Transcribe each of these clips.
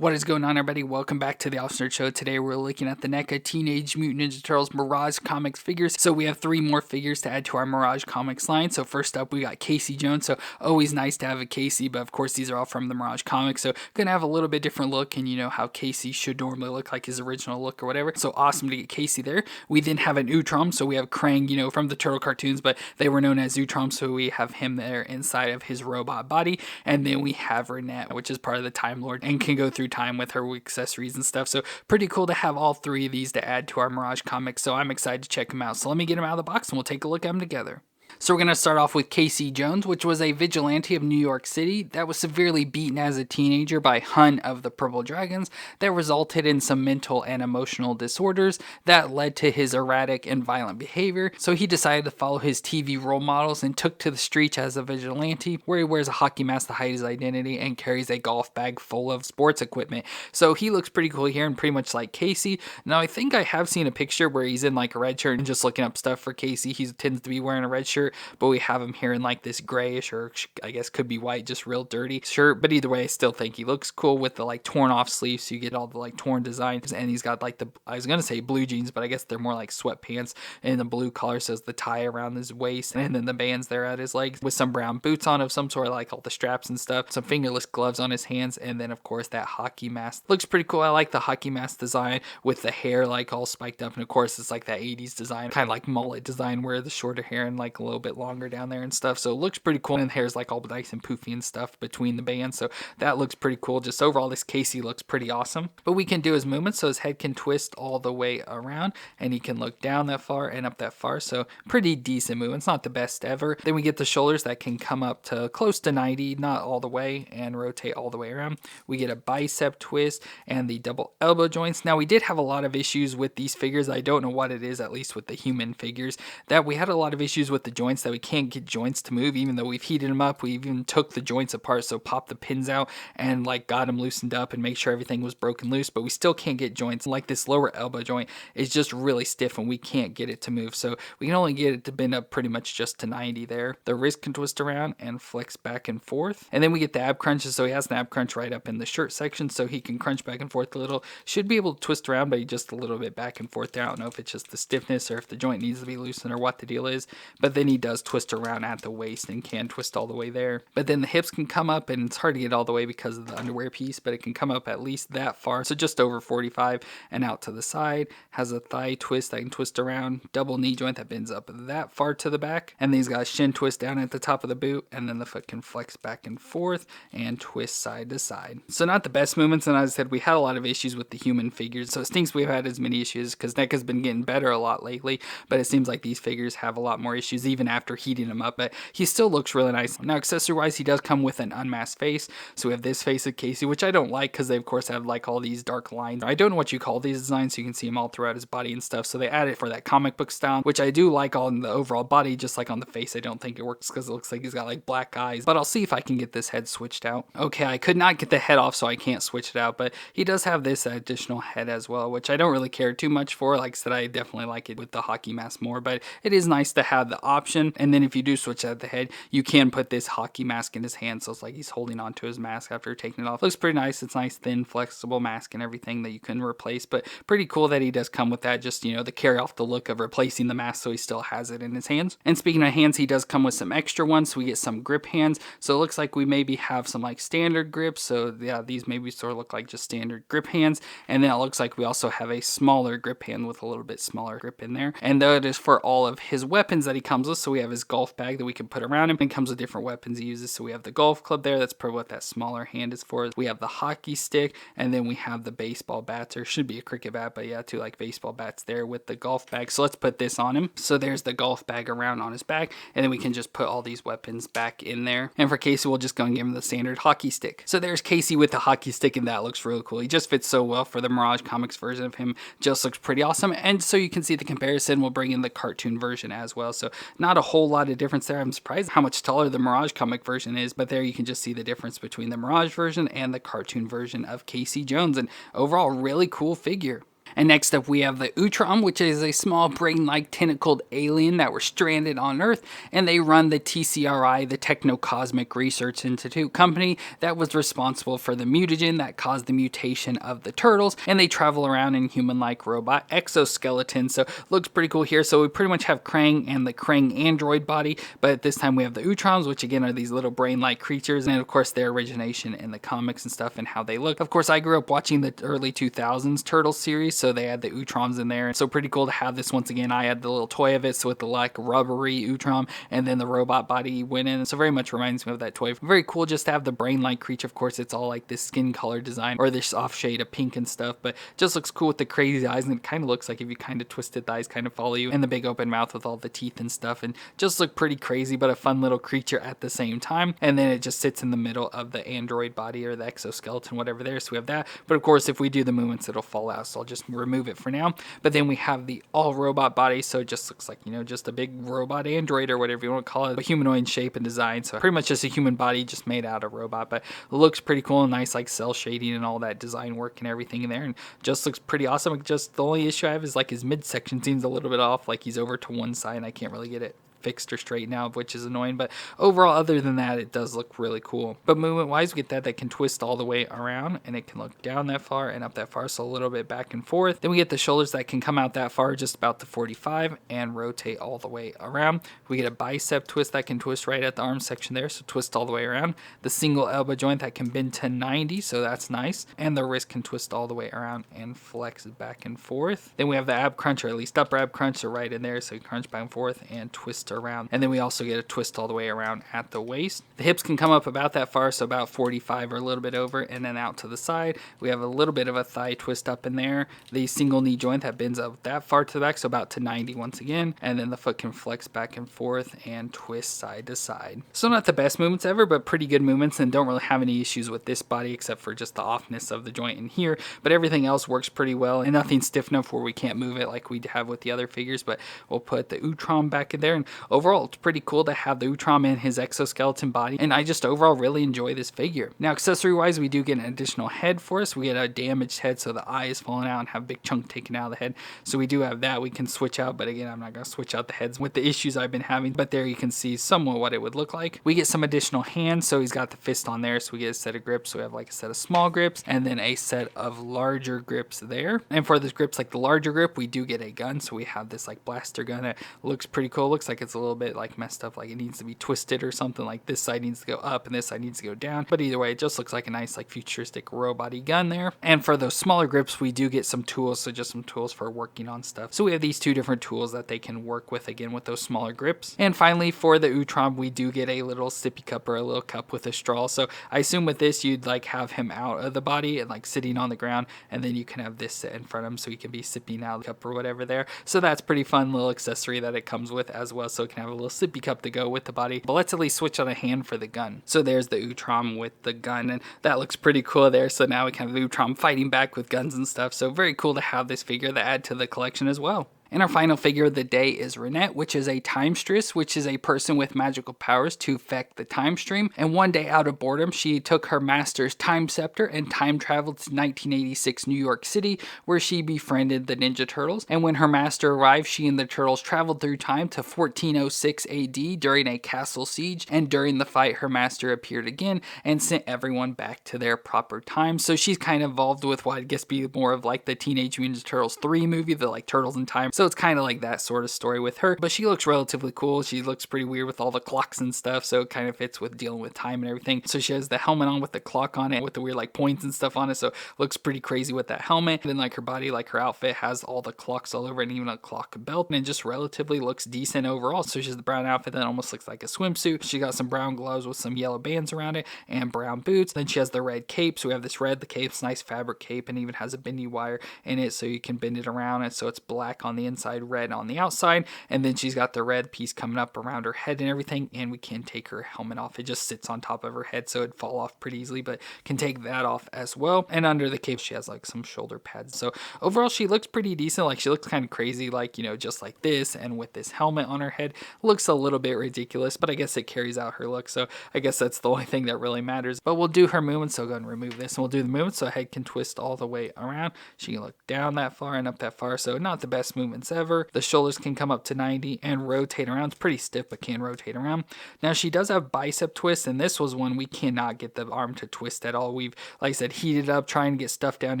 What is going on, everybody? Welcome back to the Officer Show. Today we're looking at the NECA Teenage Mutant Ninja Turtles Mirage Comics figures. So we have 3 more figures to add to our Mirage Comics line. So first up we got Casey Jones. So always nice to have a Casey, but of course these are all from the Mirage Comics. So gonna have a little bit different look, and you know how Casey should normally look, like his original look or whatever. So awesome to get Casey there. We then have an Utrom. So we have Krang, you know, from the Turtle cartoons, but they were known as Utrom. So we have him there inside of his robot body. And then we have Renet, which is part of the Time Lord and can go through time with her accessories and stuff. So pretty cool to have all 3 of these to add to our Mirage comics. So I'm excited to check them out. So let me get them out of the box and we'll take a look at them together. So we're going to start off with Casey Jones, which was a vigilante of New York City that was severely beaten as a teenager by Hun of the Purple Dragons that resulted in some mental and emotional disorders that led to his erratic and violent behavior. So he decided to follow his TV role models and took to the streets as a vigilante, where he wears a hockey mask to hide his identity and carries a golf bag full of sports equipment. So he looks pretty cool here and pretty much like Casey. Now I think I have seen a picture where he's in like a red shirt, and just looking up stuff for Casey, he tends to be wearing a red shirt, but we have him here in like this grayish, or I guess could be white, just real dirty shirt. But either way, I still think he looks cool with the like torn off sleeves, so you get all the like torn designs. And he's got like the, I was gonna say blue jeans, but I guess they're more like sweatpants, and the blue collar says the tie around his waist, and then the bands there at his legs with some brown boots on of some sort, like all the straps and stuff, some fingerless gloves on his hands, and then of course that hockey mask looks pretty cool. I like the hockey mask design with the hair like all spiked up, and of course it's like that 80s design, kind of like mullet design where the shorter hair and like a little bit longer down there and stuff. So it looks pretty cool, and the hair's like all nice and poofy and stuff between the bands, so that looks pretty cool. Just overall this Casey looks pretty awesome. But we can do his movements, so his head can twist all the way around, and he can look down that far and up that far, so pretty decent movements, not the best ever. Then we get the shoulders that can come up to close to 90, not all the way, and rotate all the way around. We get a bicep twist and the double elbow joints. Now we did have a lot of issues with these figures. I don't know what it is, at least with the human figures, that we had a lot of issues with the joints, that we can't get joints to move. Even though we've heated them up, we even took the joints apart, so popped the pins out and like got them loosened up and make sure everything was broken loose, but we still can't get joints. Like this lower elbow joint is just really stiff and we can't get it to move, so we can only get it to bend up pretty much just to 90 there. The wrist can twist around and flex back and forth, and then we get the ab crunches. So he has an ab crunch right up in the shirt section, so he can crunch back and forth a little. Should be able to twist around, but just a little bit back and forth there. I don't know if it's just the stiffness or if the joint needs to be loosened or what the deal is, but then he does twist around at the waist and can twist all the way there. But then the hips can come up, and it's hard to get all the way because of the underwear piece, but it can come up at least that far, so just over 45, and out to the side. Has a thigh twist that can twist around, double knee joint that bends up that far to the back, and then he's got a shin twist down at the top of the boot, and then the foot can flex back and forth and twist side to side. So not the best movements, and as I said, we had a lot of issues with the human figures, so it stinks we've had as many issues because NECA's been getting better a lot lately, but it seems like these figures have a lot more issues even after heating them up. But he still looks really nice. Now accessory wise, he does come with an unmasked face, so we have this face of Casey, which I don't like because they of course have like all these dark lines. I don't know what you call these designs, so you can see them all throughout his body and stuff, so they add it for that comic book style, which I do like on the overall body. Just like on the face, I don't think it works because it looks like he's got like black eyes, but I'll see if I can get this head switched out. Okay, I could not get the head off, so I can't switch it out, but he does have this additional head as well, which I don't really care too much for. Like I said, I definitely like it with the hockey mask more, but it is nice to have the option. And then if you do switch out the head, you can put this hockey mask in his hand, so it's like he's holding onto his mask after taking it off. Looks pretty nice. It's nice, thin, flexible mask and everything that you can replace, but pretty cool that he does come with that, just, you know, to carry off the look of replacing the mask, so he still has it in his hands. And speaking of hands, he does come with some extra ones, so we get some grip hands. So it looks like we maybe have some like standard grips, so yeah, these maybe sort of look like just standard grip hands. And then it looks like we also have a smaller grip hand with a little bit smaller grip in there, and that is for all of his weapons that he comes with. So we have his golf bag that we can put around him, and comes with different weapons he uses. So we have the golf club there, that's probably what that smaller hand is for. We have the hockey stick, and then we have the baseball bats, or should be a cricket bat, but yeah, 2 like baseball bats there with the golf bag. So let's put this on him. So there's the golf bag around on his back, and then we can just put all these weapons back in there. And for Casey, we'll just go and give him the standard hockey stick. So there's Casey with the hockey stick, and that looks really cool. He just fits so well for the Mirage Comics version of him, just looks pretty awesome. And so you can see the comparison, we'll bring in the cartoon version as well. So not a whole lot of difference there. I'm surprised how much taller the Mirage comic version is, but there you can just see the difference between the Mirage version and the cartoon version of Casey Jones, and overall really cool figure. And next up we have the Utrom, which is a small brain-like tentacled alien that were stranded on Earth, and they run the TCRI, the Techno-Cosmic Research Institute company that was responsible for the mutagen that caused the mutation of the turtles, and they travel around in human-like robot exoskeletons. So looks pretty cool here. So we pretty much have Krang and the Krang android body, but this time we have the Utroms, which again are these little brain-like creatures, and of course their origination in the comics and stuff and how they look. Of course, I grew up watching the early 2000s Turtles series, so they had the Utroms in there. So pretty cool to have this once again. I had the little toy of it, so with the like rubbery Utrom, and then the robot body went in. So very much reminds me of that toy. Very cool just to have the brain-like creature. Of course, it's all like this skin color design or this off shade of pink and stuff, but just looks cool with the crazy eyes, and it kind of looks like if you kind of twisted the eyes kind of follow you, and the big open mouth with all the teeth and stuff, and just look pretty crazy, but a fun little creature at the same time. And then it just sits in the middle of the android body or the exoskeleton, whatever there. So we have that, but of course if we do the movements it'll fall out, so I'll just remove it for now. But then we have the all robot body, so it just looks like, you know, just a big robot android or whatever you want to call it, a humanoid shape and design. So pretty much just a human body just made out of robot, but it looks pretty cool and nice, like cell shading and all that design work and everything in there, and just looks pretty awesome. Just the only issue I have is like his midsection seems a little bit off, like he's over to one side and I can't really get it fixed or straightened out, which is annoying, but overall other than that it does look really cool. But movement wise, we get that can twist all the way around, and it can look down that far and up that far, so a little bit back and forth. Then we get the shoulders that can come out that far, just about to 45, and rotate all the way around. We get a bicep twist that can twist right at the arm section there, so twist all the way around. The single elbow joint that can bend to 90, so that's nice, and the wrist can twist all the way around and flex back and forth. Then we have the ab crunch, or at least upper ab crunch, so right in there, so you crunch back and forth and twist around. And then we also get a twist all the way around at the waist. The hips can come up about that far, so about 45 or a little bit over, and then out to the side. We have a little bit of a thigh twist up in there. The single knee joint that bends up that far to the back, so about to 90 once again, and then the foot can flex back and forth and twist side to side. So not the best movements ever, but pretty good movements, and don't really have any issues with this body except for just the offness of the joint in here, but everything else works pretty well, and nothing stiff enough where we can't move it like we have with the other figures. But we'll put the Utrom back in there, and overall it's pretty cool to have the Utrom in his exoskeleton body, and I just overall really enjoy this figure. Now accessory wise, we do get an additional head for us. We get a damaged head, so the eye is falling out and have a big chunk taken out of the head, so we do have that we can switch out, but again I'm not going to switch out the heads with the issues I've been having. But there you can see somewhat what it would look like. We get some additional hands, so he's got the fist on there, so we get a set of grips. So we have like a set of small grips and then a set of larger grips there, and for this grips, like the larger grip, we do get a gun, so we have this like blaster gun that looks pretty cool. Looks like it's a little bit like messed up, like it needs to be twisted or something, like this side needs to go up and this side needs to go down, but either way it just looks like a nice like futuristic robot-y gun there. And for those smaller grips, we do get some tools, so just some tools for working on stuff. So we have these two different tools that they can work with again with those smaller grips. And finally for the Utrom, we do get a little sippy cup or a little cup with a straw. So I assume with this you'd like have him out of the body and like sitting on the ground, and then you can have this sit in front of him so he can be sipping out of the cup or whatever there. So that's pretty fun little accessory that it comes with as well, so it can have a little sippy cup to go with the body. But let's at least switch on a hand for the gun. So there's the Utrom with the gun, and that looks pretty cool there. So now we can have Utrom fighting back with guns and stuff, so very cool to have this figure to add to the collection as well. And our final figure of the day is Renet, which is a timestress, which is a person with magical powers to affect the time stream. And one day out of boredom, she took her master's time scepter and time traveled to 1986 New York City, where she befriended the Ninja Turtles. And when her master arrived, she and the Turtles traveled through time to 1406 AD during a castle siege. And during the fight, her master appeared again and sent everyone back to their proper time. So she's kind of involved with what I guess be more of like the Teenage Mutant Ninja Turtles 3 movie, the like Turtles in Time. So it's kind of like that sort of story with her, but she looks relatively cool. She looks pretty weird with all the clocks and stuff, so it kind of fits with dealing with time and everything. So she has the helmet on with the clock on it with the weird like points and stuff on it, so looks pretty crazy with that helmet. And then like her body, like her outfit has all the clocks all over and even a clock belt, and it just relatively looks decent overall. So she has the brown outfit that almost looks like a swimsuit. She got some brown gloves with some yellow bands around it and brown boots. Then she has the red cape, so we have this red, the cape's nice fabric cape, and even has a bendy wire in it so you can bend it around, and so it's black on the inside, red on the outside, and then she's got the red piece coming up around her head and everything, and we can take her helmet off. It just sits on top of her head, so it'd fall off pretty easily, but can take that off as well. And under the cape, she has like some shoulder pads. So overall, she looks pretty decent. Like, she looks kind of crazy, like, you know, just like this, and with this helmet on her head, looks a little bit ridiculous, but I guess it carries out her look, so I guess that's the only thing that really matters. But we'll do her movements, so go ahead and remove this, and we'll do the movements so her head can twist all the way around. She can look down that far and up that far, so not the best movements ever. The shoulders can come up to 90 and rotate around. It's pretty stiff, but can rotate around. Now, she does have bicep twists, and this was one we cannot get the arm to twist at all. We've, like I said, heated up, trying to get stuff down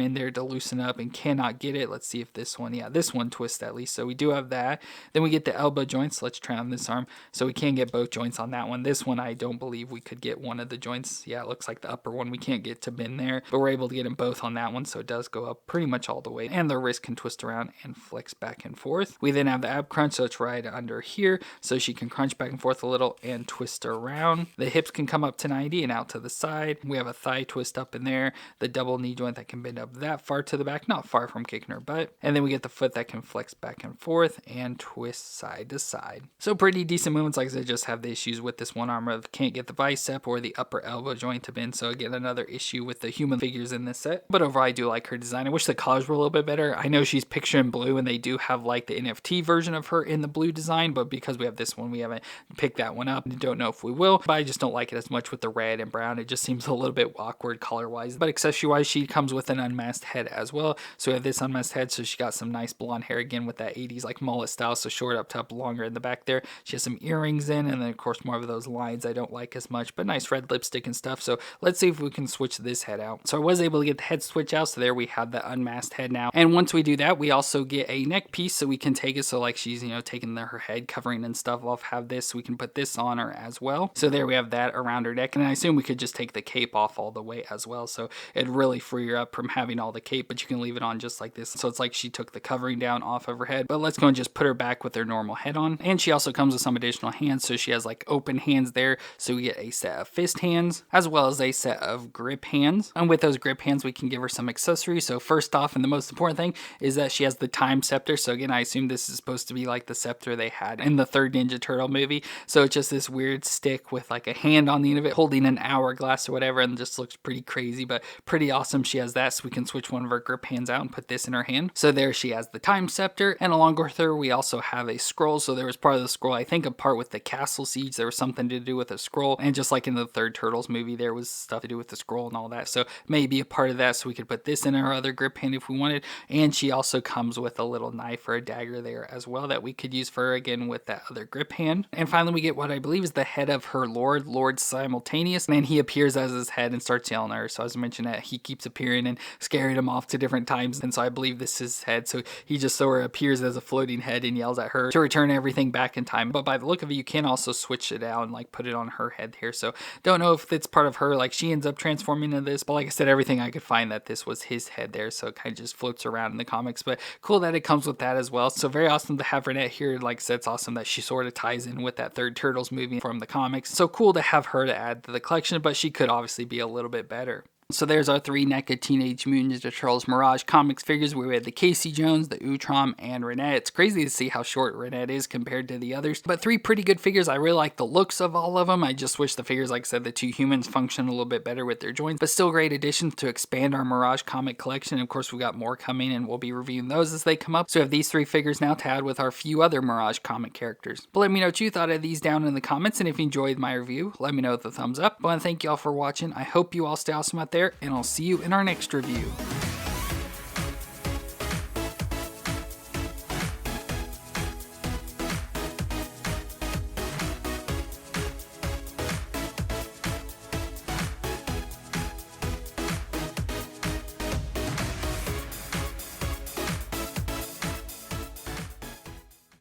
in there to loosen up, and cannot get it. Let's see if this one, yeah, this one twists at least, so we do have that. Then we get the elbow joints. Let's try on this arm, so we can get both joints on that one. This one, I don't believe we could get one of the joints. Yeah, it looks like the upper one we can't get to bend there, but we're able to get them both on that one, so it does go up pretty much all the way, and the wrist can twist around and flex back and forth. We then have the ab crunch, so it's right under here, so she can crunch back and forth a little and twist around. The hips can come up to 90 and out to the side. We have a thigh twist up in there, the double knee joint that can bend up that far to the back, not far from kicking her butt, and then we get the foot that can flex back and forth and twist side to side. So pretty decent movements. Like I said, just have the issues with this one arm of can't get the bicep or the upper elbow joint to bend, so again, another issue with the human figures in this set. But overall, I do like her design. I wish the colors were a little bit better. I know she's pictured in blue, and they do have like the NFT version of her in the blue design, but because we have this one, we haven't picked that one up. Don't know if we will, but I just don't like it as much with the red and brown. It just seems a little bit awkward color wise. But accessory wise, she comes with an unmasked head as well. So we have this unmasked head, so she got some nice blonde hair again with that 80s like mullet style, so short up top, longer in the back there. She has some earrings in, and then of course more of those lines I don't like as much, but nice red lipstick and stuff. So let's see if we can switch this head out. So I was able to get the head switch out, so there we have the unmasked head now. And once we do that, we also get a neck piece, so we can take it, so like she's, you know, taking her head covering and stuff off, have this, so we can put this on her as well. So there we have that around her neck, and I assume we could just take the cape off all the way as well, so it'd really free her up from having all the cape, but you can leave it on just like this. So it's like she took the covering down off of her head. But let's go and just put her back with her normal head on. And she also comes with some additional hands, so she has like open hands there, so we get a set of fist hands as well as a set of grip hands. And with those grip hands, we can give her some accessories. So first off, and the most important thing, is that she has the time scepter. So again, I assume this is supposed to be like the scepter they had in the third Ninja Turtle movie. So it's just this weird stick with like a hand on the end of it holding an hourglass or whatever, and just looks pretty crazy, but pretty awesome. She has that, so we can switch one of her grip hands out and put this in her hand. So there she has the time scepter, and along with her, we also have a scroll. So there was part of the scroll, I think a part with the castle siege, there was something to do with a scroll, and just like in the third Turtles movie, there was stuff to do with the scroll and all that. So maybe a part of that, so we could put this in her other grip hand if we wanted. And she also comes with a little knife or a dagger there as well that we could use for her again with that other grip hand. And finally, we get what I believe is the head of her Lord Simultaneous, and he appears as his head and starts yelling at her. So as I mentioned, that he keeps appearing and scaring him off to different times, and so I believe this is his head. So he just sort of appears as a floating head and yells at her to return everything back in time. But by the look of it, you can also switch it out and like put it on her head here. So don't know if it's part of her, like she ends up transforming into this, but like I said, everything I could find that this was his head there, so it kind of just floats around in the comics. But cool that it comes with that as well. So very awesome to have Renet here. Like I said, it's awesome that she sort of ties in with that third Turtles movie from the comics. So cool to have her to add to the collection, but she could obviously be a little bit better. So there's our three NECA Teenage Mutant Ninja Turtles Mirage comics figures. We had the Casey Jones, the Utrom, and Renet. It's crazy to see how short Renet is compared to the others, but three pretty good figures. I really like the looks of all of them. I just wish the figures, like I said, the two humans function a little bit better with their joints, but still great additions to expand our Mirage comic collection. And of course, we got more coming, and we'll be reviewing those as they come up. So we have these three figures now to add with our few other Mirage comic characters. But let me know what you thought of these down in the comments, and if you enjoyed my review, let me know with a thumbs up. I want to thank you all for watching. I hope you all stay awesome out there, and I'll see you in our next review.